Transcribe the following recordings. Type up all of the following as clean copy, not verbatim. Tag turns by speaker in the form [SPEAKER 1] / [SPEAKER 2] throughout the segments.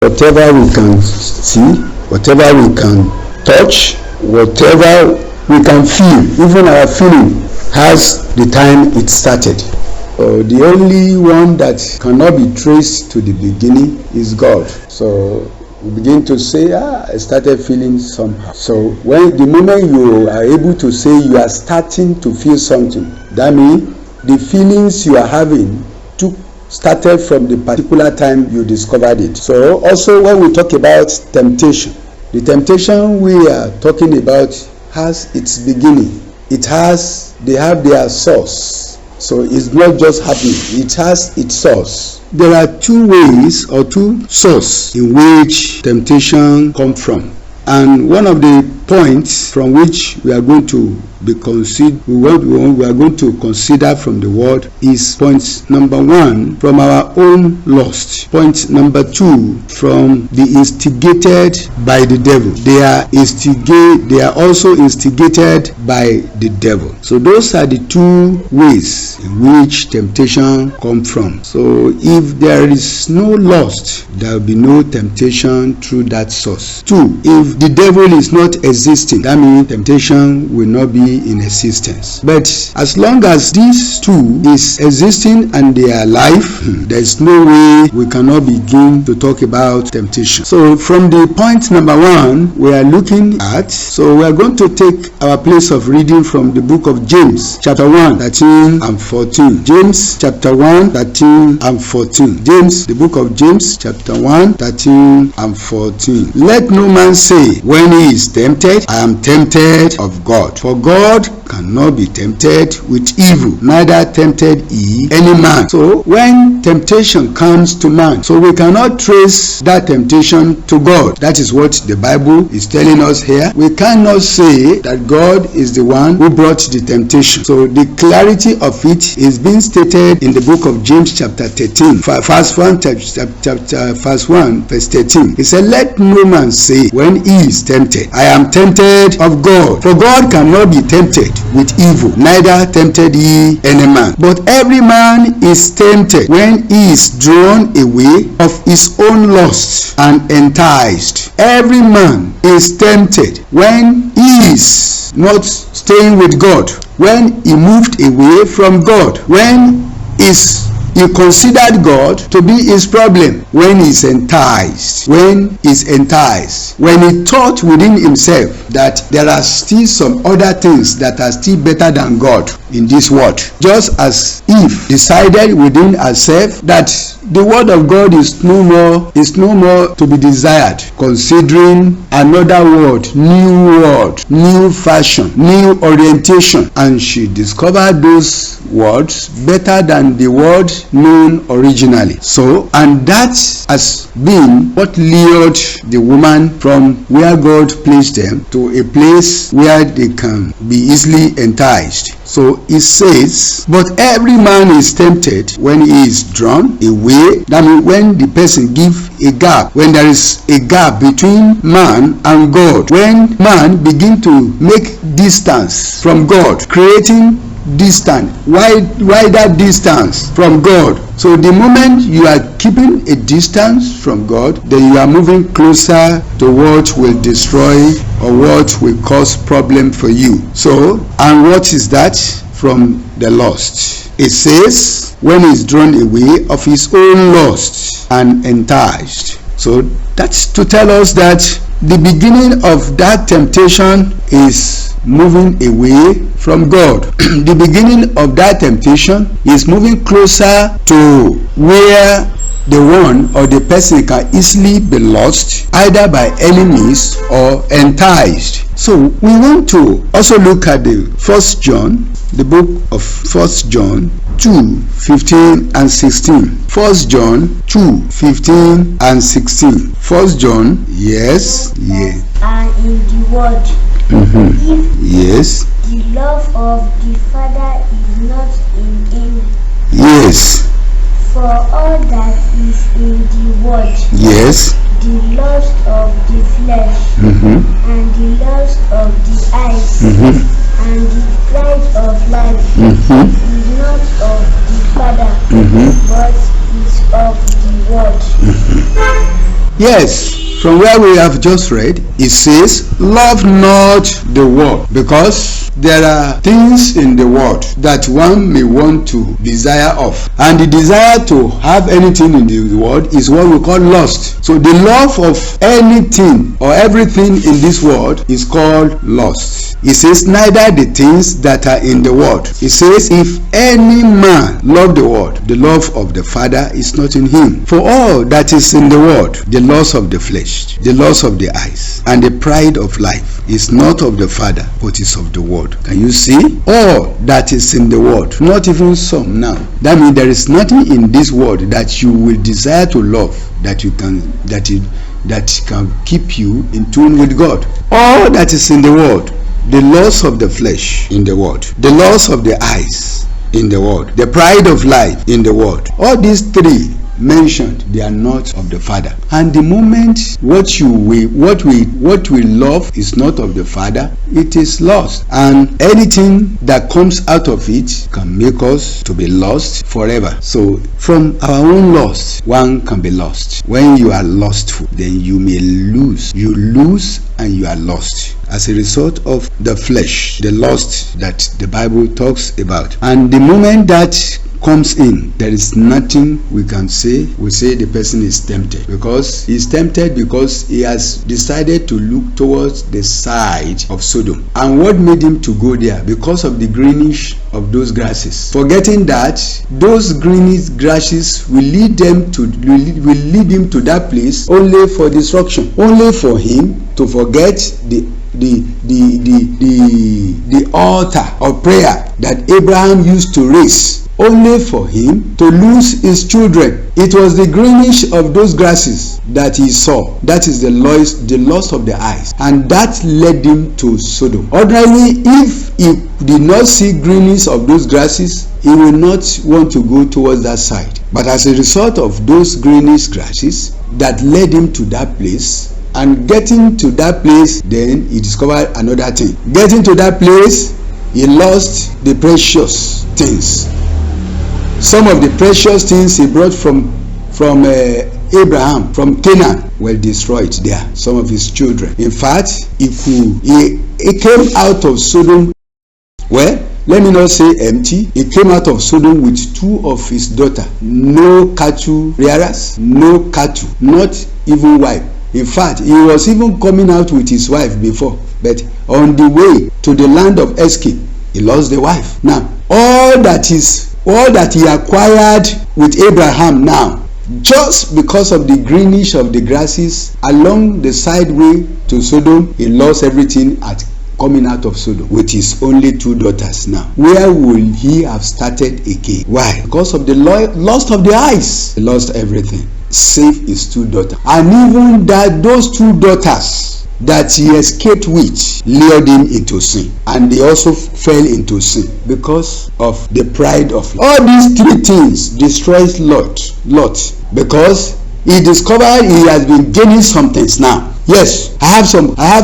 [SPEAKER 1] Whatever we can see, whatever we can touch, whatever we can feel, even our feeling has the time it started. The only one that cannot be traced to the beginning is God. So we begin to say, I started feeling somehow. So when the moment you are able to say you are starting to feel something, that means the feelings you are having started from the particular time you discovered it. So also when we talk about temptation, the temptation we are talking about has its beginning. They have their source. So it's not just happening, it has its source. There are two ways or two sources in which temptation comes from. And one of the points from which we are going to we are going to consider from the word is point number 1, from our own lust. Point number 2, from the instigated by the devil. They are also instigated by the devil. So those are the two ways in which temptation comes from. So if there is no lust, there will be no temptation through that source. 2, if the devil is not existing, that means temptation will not be in existence. But as long as these two is existing and they are alive, there is no way we cannot begin to talk about temptation. So from the point number 1 we are looking at, so we are going to take our place of reading from the book of James chapter 1, 13 and 14. James chapter 1, 13 and 14. James, the book of James chapter 1, 13 and 14. Let no man say when he is tempted, I am tempted of God. For God cannot be tempted with evil, neither tempted he any man. So when temptation comes to man, so we cannot trace that temptation to God. That is what the Bible is telling us here. We cannot say that God is the one who brought the temptation. So the clarity of it is being stated in the book of James chapter 13, verse 1, verse 13. He said, let no man say when he is tempted, I am tempted of God. For God cannot be tempted with evil, neither tempted he any man. But every man is tempted when he is drawn away of his own lust and enticed. Every man is tempted when he is not staying with God, when he moved away from God, when he considered God to be his problem, when he's enticed, when he thought within himself that there are still some other things that are still better than God in this world. Just as Eve decided within herself that the word of God is no more to be desired, considering another word, new fashion, new orientation, and she discovered those words better than the word known originally. So, and that has been what lured the woman from where God placed them to a place where they can be easily enticed. So it says, but every man is tempted when he is drawn away. That means when the person gives a gap, when there is a gap between man and God, when man begin to make distance from God, creating distance, wider distance from God. So the moment you are keeping a distance from God, then you are moving closer to what will destroy or what will cause problem for you. So, and what is that? From the lust. It says, when he is drawn away of his own lust and enticed. So that's to tell us that the beginning of that temptation is moving away from God. The beginning of that temptation is moving closer to where the one or the person can easily be lost, either by enemies or enticed. So we want to also look at the book of 1 John 2, 15 and 16. 1 John 2, 15 and 16. 1 John, yes.
[SPEAKER 2] And in the word,
[SPEAKER 1] yes.
[SPEAKER 2] The love of the Father is not in him.
[SPEAKER 1] Yes.
[SPEAKER 2] For all that is in the word,
[SPEAKER 1] yes,
[SPEAKER 2] the lust of the flesh, and the lust of the eyes, and the pride of life is not of the Father, but is of the world.
[SPEAKER 1] Yes, from where we have just read, it says, love not the world, because there are things in the world that one may want to desire of, and the desire to have anything in the world is what we call lust. So the love of anything or everything in this world is called lust. It says, neither the things that are in the world. It says, if any man love the world, the love of the Father is not in him. For all that is in the world, the lust of the flesh, the lust of the eyes, and the pride of life, is not of the Father, but is of the world. Can you see? All that is in the world, not even some now. That means there is nothing in this world that you will desire to love that can keep you in tune with God. All that is in the world, the lust of the flesh in the world, the lust of the eyes in the world, the pride of life in the world. All these three mentioned, they are not of the Father. And the moment what we love is not of the Father, it is lost. And anything that comes out of it can make us to be lost forever. So from our own lust, one can be lost. When you are lustful, then you may lose. You lose and you are lost as a result of the flesh, the lust that the Bible talks about. And the moment that comes in, there is nothing we can say. We say the person is tempted, because he is tempted because he has decided to look towards the side of Sodom. And what made him to go there? Because of the greenish of those grasses, forgetting that those greenish grasses will lead him to that place only for destruction, only for him to forget the altar of prayer that Abraham used to raise, only for him to lose his children. It was the greenish of those grasses that he saw. That is the lust of the eyes, and that led him to Sodom. Ordinarily, if he did not see greenish of those grasses, he will not want to go towards that side. But as a result of those greenish grasses that led him to that place, and getting to that place, then he discovered another thing. Getting to that place, he lost the precious things. Some of the precious things he brought from Abraham, from Canaan, were destroyed there. Some of his children. In fact, he came out of Sodom. Well, let me not say empty. He came out of Sodom with two of his daughters. No cattle rearers, no cattle, not even wife. In fact, he was even coming out with his wife before, but on the way to the land of escape, he lost the wife. Now, all that he acquired with Abraham now, just because of the greenish of the grasses along the sideway to Sodom, he lost everything at coming out of Sodom with his only two daughters. Now, where will he have started again? Why? Because of the lust of the eyes. He lost everything save his two daughters. And even that those two daughters that he escaped with lured him into sin, and they also fell into sin because of the pride of life. All these three things destroys Lot, because he discovered he has been gaining some things now. Yes, I have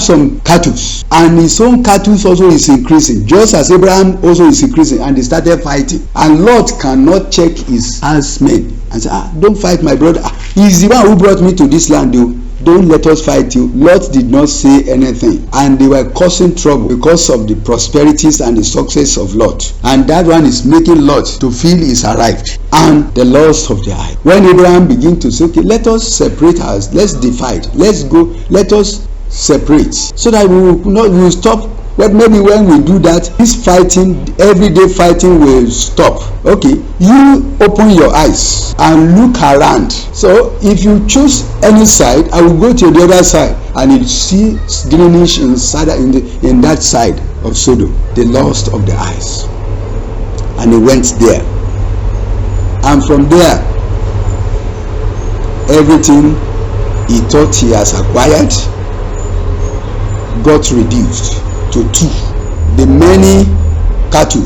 [SPEAKER 1] some cattle, and his own cattle also is increasing, just as Abraham also is increasing, and they started fighting. And Lot cannot check his herdsmen and say, don't fight my brother. He's the one who brought me to this land, though. Don't let us fight you. Lot did not say anything, and they were causing trouble because of the prosperities and the success of Lot. And that one is making Lot to feel he's arrived. And the lust of the eye. When Abraham began to say, okay, let us separate us, let's divide, let's go, let us separate, so that we will stop. But maybe when we do that, this fighting, everyday fighting, will stop. Okay, you open your eyes and look around. So if you choose any side, I will go to the other side, and you see greenish inside in that side of Sodom, the lust of the eyes. And he went there, and from there, everything he thought he has acquired got reduced to two. The many cattle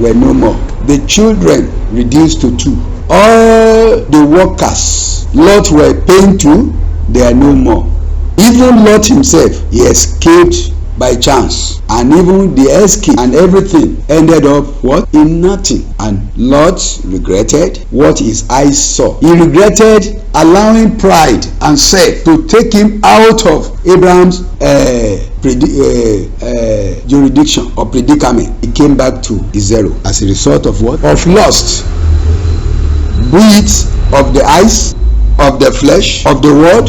[SPEAKER 1] were no more. The children reduced to two. All the workers Lot were paying to, they are no more. Even Lot himself, he escaped by chance, and even the escape and everything ended up what? In nothing. And Lot regretted what his eyes saw. He regretted allowing pride and self to take him out of Abraham's jurisdiction or predicament. He came back to zero as a result of what? Of lust, be it of the eyes, of the flesh, of the word,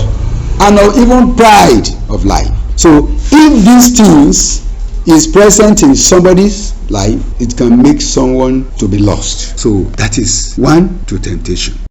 [SPEAKER 1] and of even pride of life. So if these things is present in somebody's life, it can make someone to be lost. So that is one to temptation.